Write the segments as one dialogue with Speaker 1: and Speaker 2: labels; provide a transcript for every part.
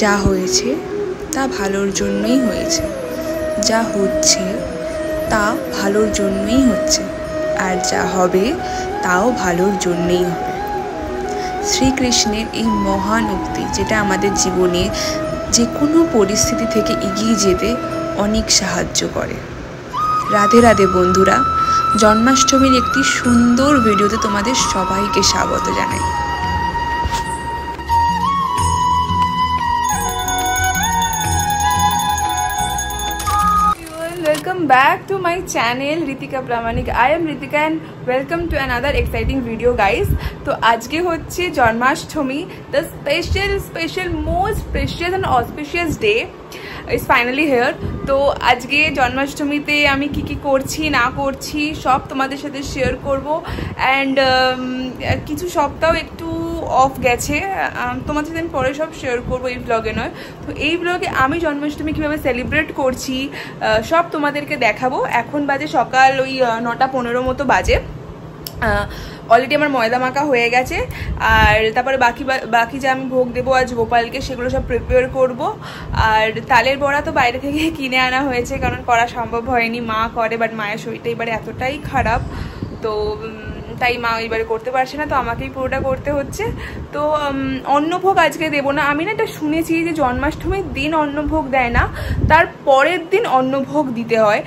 Speaker 1: যা হয়েছে তা ভালোর জন্যই হয়েছে, যা হচ্ছে তা ভালোর জন্যই হচ্ছে, আর যা হবে তাও ভালোর জন্যই হবে। শ্রীকৃষ্ণের এই মহান উক্তি, যেটা আমাদের জীবনে যে কোনো পরিস্থিতি থেকে এগিয়ে যেতে অনেক সাহায্য করে। রাধে রাধে বন্ধুরা, জন্মাষ্টমীর একটি সুন্দর ভিডিওতে তোমাদের সবাইকে স্বাগত জানাই।
Speaker 2: Welcome back to my channel Ritika Pramanik. I am Ritika and welcome to another exciting video guys. तो आज के होच्छे Janmashtami, the special most precious and auspicious day is finally here. तो आज के जन्माष्टमीते आमी की करছি না করছি সব তোমাদের সাথে শেয়ার করব। এন্ড কিছু সপ্তাহ একটু অফ গেছে, তোমাদের সাথে পরে সব শেয়ার করবো এই ব্লগে নয়। তো এই ব্লগে আমি জন্মাষ্টমী কীভাবে সেলিব্রেট করছি সব তোমাদেরকে দেখাবো। এখন বাজে সকাল ওই 9:15 মতো বাজে। অলরেডি আমার ময়দা মাখা হয়ে গেছে, আর তারপরে বাকি যে আমি ভোগ দেবো আজ গোপালকে সেগুলো সব প্রিপেয়ার করব। আর তালের বড়া তো বাইরে থেকে কিনে আনা হয়েছে, কারণ করা সম্ভব হয়নি, মা করে, বাট মায়ের শরীরটা এবারে এতটাই খারাপ, তো তাই মা এবারে করতে পারছে না, তো আমাকেই পুরোটা করতে হচ্ছে। তো অন্নভোগ আজকে দেবো না। আমি না এটা শুনেছি যে জন্মাষ্টমীর দিন অন্নভোগ দেয় না, তার পরের দিন অন্নভোগ দিতে হয়।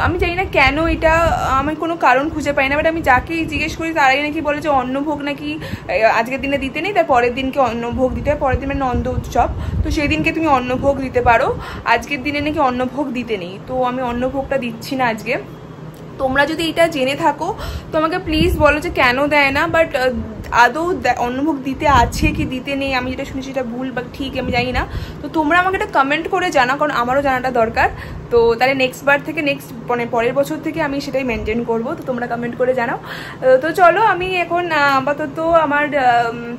Speaker 2: আমি জানি না কেন, এটা আমি কোনো কারণ খুঁজে পাই না, বাট আমি যাকেই জিজ্ঞেস করি তারাই নাকি বলে যে অন্নভোগ নাকি আজকের দিনে দিতে নেই, তার পরের দিনকে অন্নভোগ দিতে হয়। পরের দিন মানে নন্দ উৎসব, তো সেই দিনকে তুমি অন্নভোগ দিতে পারো, আজকের দিনে নাকি অন্নভোগ দিতে নেই। তো আমি অন্নভোগটা দিচ্ছি না আজকে। তোমরা যদি এটা জেনে থাকো তো আমাকে প্লিজ বলো যে কেন দেয় না, বাট আদৌ অন্নভোগ দিতে আছে কি দিতে নেই, আমি যেটা শুনেছি সেটা ভুল বা ঠিক আমি জানি না। তো তোমরা আমাকে এটা কমেন্ট করে জানাও, কারণ আমারও জানাটা দরকার। তো তাহলে নেক্সট মানে পরের বছর থেকে আমি সেটাই মেনটেন করব। তো তোমরা কমেন্ট করে জানাও। তো চলো, আমি এখন আপাতত আমার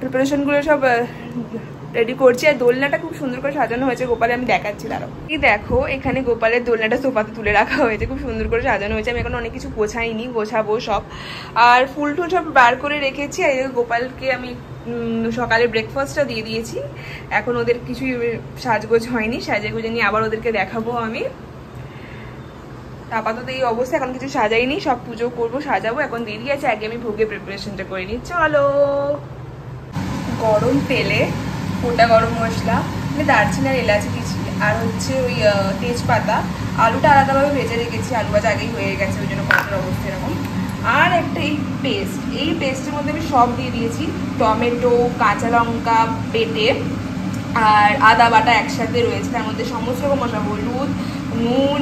Speaker 2: প্রিপারেশনগুলো সব রেডি করছি। আর দোলনাটা খুব সুন্দর করে সাজানো হয়েছে গোপালে, আমি দেখাচ্ছি দাঁড়াও। এই দেখো, এখানে গোপালের দোলনাটা সোফাতে তুলে রাখা হয়েছে, খুব সুন্দর করে সাজানো হয়েছে। আমি এখন অনেক কিছু গোছাইনি, গোছাবো সব। আর ফুল টুল সব বার করে রেখেছি। আর গোপালকে আমি সকালে ব্রেকফাস্টটা দিয়ে দিয়েছি, এখন ওদের কিছুই সাজগোজ হয়নি, সাজে গোজে নিয়ে আবার ওদেরকে দেখাবো আমি। আপাতত এই অবস্থা, এখন কিছু সাজাইনি, সব পুজো করবো, সাজাবো, এখন দেরি আছে, আগে আমি ভোগের প্রিপারেশনটা করে নিই। চলো। গরম তেলে গোটা গরম মশলা, মানে দারচিনি আর এলাচি দিয়েছি, আর হচ্ছে ওই তেজপাতা, আলুটা আলাদাভাবে ভেজে রেখেছি, আলু ভাজা আগেই হয়ে গেছে, ওই জন্য কড়ার অবস্থা এরকম। আর একটা এই পেস্টের মধ্যে আমি সব দিয়ে দিয়েছি, টমেটো, কাঁচা লঙ্কা বেটে আর আদা বাটা একসাথে রয়েছে, তার মধ্যে সমস্ত রকম মশলা, হলুদ, নুন,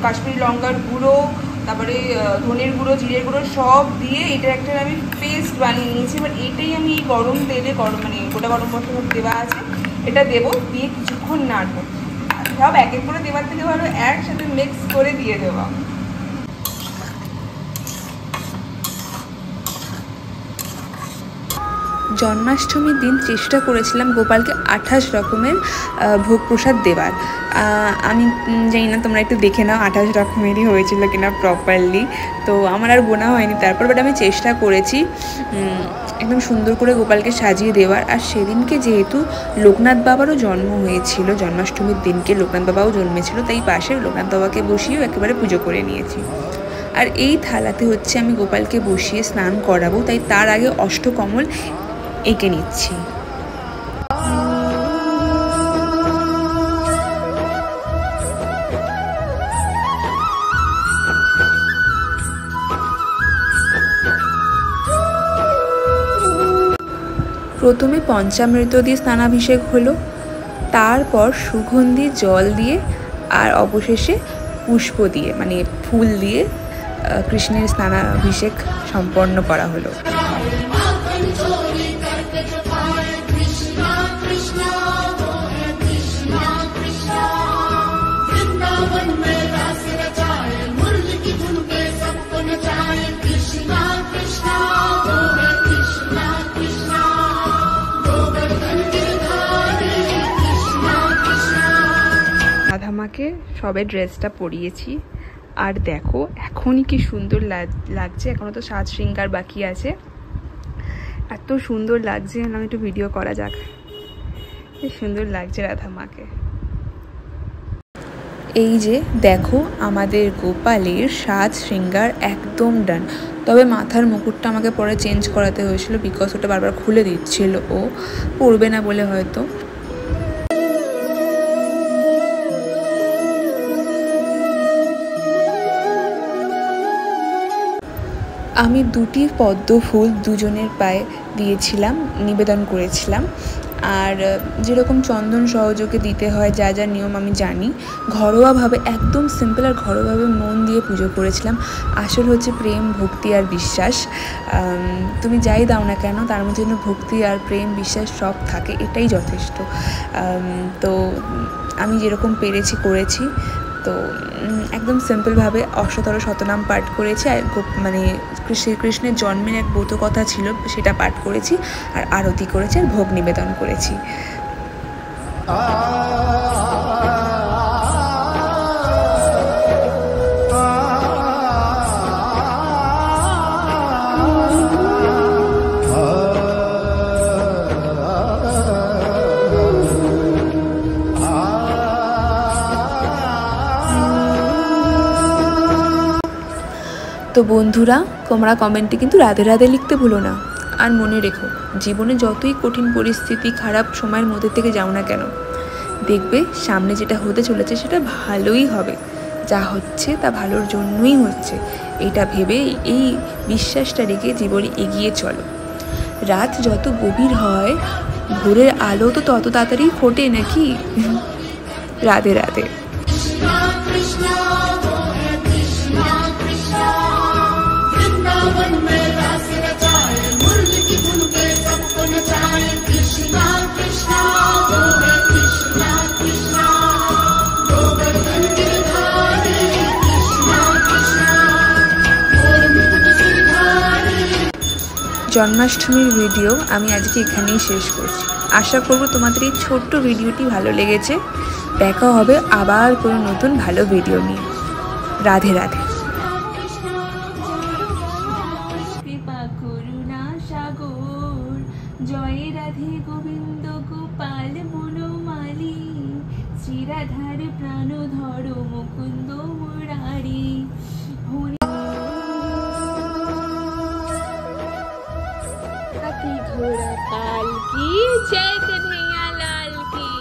Speaker 2: কাশ্মীরি লঙ্কার গুঁড়ো, তারপরে ধনের গুঁড়ো, জিরের গুঁড়ো সব দিয়ে এটা একটা আমি পেস্ট বানিয়ে নিয়েছি। এবার এটাই আমি এই গরম তেলে মানে গোটা গরম মশলা দেওয়া আছে, এটা দেবো, দিয়ে কিছুক্ষণ নাড়বো। সব এক এক করে দেওয়ার থেকে ভালো একসাথে মিক্স করে দিয়ে দেওয়া।
Speaker 1: জন্মাষ্টমীর দিন চেষ্টা করেছিলাম গোপালকে 28 রকমের ভোগ প্রসাদ দেওয়ার। আমি জানি না, তোমরা একটু দেখে নাও 28 রকমেরই হয়েছিল কিনা প্রপারলি। তো আমার আর গোনা হয়নি তারপর, বাট আমি চেষ্টা করেছি একদম সুন্দর করে গোপালকে সাজিয়ে দেওয়ার। আর সেদিনকে যেহেতু লোকনাথ বাবারও জন্ম হয়েছিল, জন্মাষ্টমীর দিনকে লোকনাথ বাবাও জন্মেছিল, তাই পাশে লোকনাথ বাবাকে বসিয়েও একেবারে পুজো করে নিয়েছি। আর এই থালাতে হচ্ছে আমি গোপালকে বসিয়ে স্নান করাবো, তাই তার আগে অষ্টকমল এঁকে নিচ্ছি। প্রথমে পঞ্চামৃত দিয়ে স্নানাভিষেক হলো, তারপর সুগন্ধি জল দিয়ে, আর অবশেষে পুষ্প দিয়ে মানে ফুল দিয়ে কৃষ্ণের স্নানাভিষেক সম্পন্ন করা হলো। রাধামাকে সবে ড্রেসটা পরিয়েছি, আর দেখো এখনই কি সুন্দর লাগছে। এখনো তো সাজ শৃঙ্গার বাকি আছে। এত এত সুন্দর লাগছে, আমি একটু ভিডিও করা যাক। বেশ সুন্দর লাগছে রাধা মাকে। এই যে দেখো আমাদের গোপালের সাজ শৃঙ্গার একদম ডান। তবে মাথার মুকুটটা আমাকে পরে চেঞ্জ করাতে হয়েছিল, বিকজ ওটা বারবার খুলে দিচ্ছিল, ও পরবে না বলে হয়তো। আমি 2টি পদ্ম ফুল দুজনের পায়ে দিয়েছিলাম, নিবেদন করেছিলাম। আর যেরকম চন্দন সহযোগে দিতে হয়, যা যা নিয়ম আমি জানি, ঘরোয়াভাবে একদম সিম্পল আর ঘরোয়াভাবে মন দিয়ে পুজো করেছিলাম। আসল হচ্ছে প্রেম, ভক্তি আর বিশ্বাস। তুমি যাই দাও না কেন তার মধ্যে যেন ভক্তি আর প্রেম বিশ্বাস সব থাকে, এটাই যথেষ্ট। তো আমি যেরকম পেরেছি করেছি। তো একদম সিম্পলভাবে অষ্টতর শতনাম পাঠ করেছি, আর মানে শ্রীকৃষ্ণের জন্মের এক ব্রত কথা ছিল সেটা পাঠ করেছি, আর আরতি করেছি, আর ভোগ নিবেদন করেছি। তো বন্ধুরা, তোমরা কমেন্টে কিন্তু রাধে রাধে লিখতে ভুলো না। আর মনে রেখো, জীবনে যতই কঠিন পরিস্থিতি, খারাপ সময়ের মধ্যে থেকে যাও না কেন, দেখবে সামনে যেটা হতে চলেছে সেটা ভালোই হবে। যা হচ্ছে তা ভালোর জন্যই হচ্ছে, এটা ভেবে এই বিশ্বাসটা রেখে জীবনে এগিয়ে চলো। রাত যত গভীর হয়, ভোরের আলো তো তত তাড়াতাড়ি ফোটে নাকি। রাধে রাধে। জন্মাষ্টমীর ভিডিও আমি আজকে এখানেই শেষ করছি। আশা করব তোমাদের এই ছোট্ট ভিডিওটি ভালো লেগেছে। দেখা হবে আবার কোনো নতুন ভালো ভিডিও নিয়ে। রাধে রাধে। জয় রাধে গোবিন্দ গোপাল বনমালী, শ্রীরাধার প্রাণ ধর মুকুন্দ মুরারি। हाथी घोड़ा पाल की जय कन्हैया लाल की,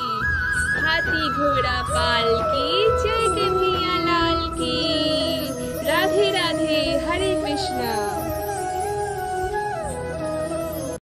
Speaker 1: हाथी घोड़ा पाल की जय कन्हैया लाल की। राधे राधे, हरे कृष्णा।